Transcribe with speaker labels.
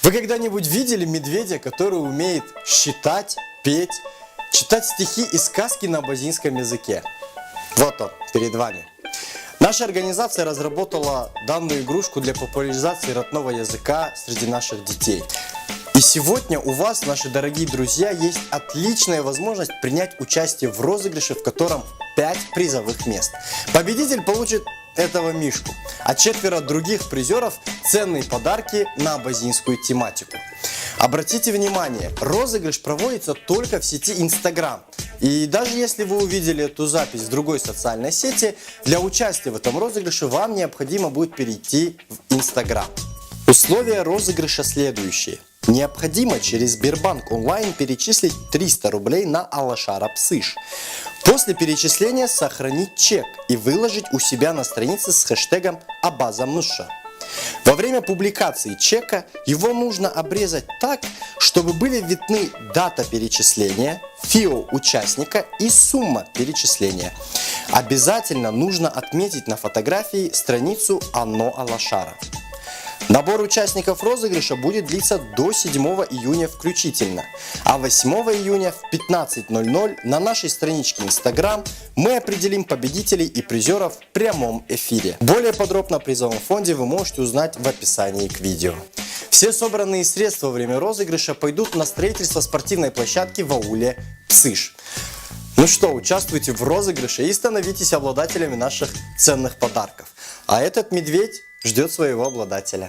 Speaker 1: Вы когда-нибудь видели медведя, который умеет считать, петь, читать стихи и сказки на абазинском языке? Вот он, перед вами. Наша организация разработала данную игрушку для популяризации родного языка среди наших детей. И сегодня у вас, наши дорогие друзья, есть отличная возможность принять участие в розыгрыше, в котором 5 призовых мест. Победитель получит этого мишку, а 4 других призеров ценные подарки на абазинскую тематику. Обратите внимание, розыгрыш проводится только в сети Instagram. И даже если вы увидели эту запись в другой социальной сети, для участия в этом розыгрыше вам необходимо будет перейти в Instagram. Условия розыгрыша следующие. Необходимо через Сбербанк онлайн перечислить 300 рублей на Алашара Псыш. После перечисления сохранить чек и выложить у себя на странице с хэштегом Абазамнуша. Во время публикации чека его нужно обрезать так, чтобы были видны дата перечисления, ФИО участника и сумма перечисления. Обязательно нужно отметить на фотографии страницу Анно Алашара. Набор участников розыгрыша будет длиться до 7 июня включительно, а 8 июня в 15:00 на нашей страничке Instagram мы определим победителей и призеров в прямом эфире. Более подробно о призовом фонде вы можете узнать в описании к видео. Все собранные средства во время розыгрыша пойдут на строительство спортивной площадки в ауле Псыш. Ну что, участвуйте в розыгрыше и становитесь обладателями наших ценных подарков. А этот медведь ждет своего обладателя.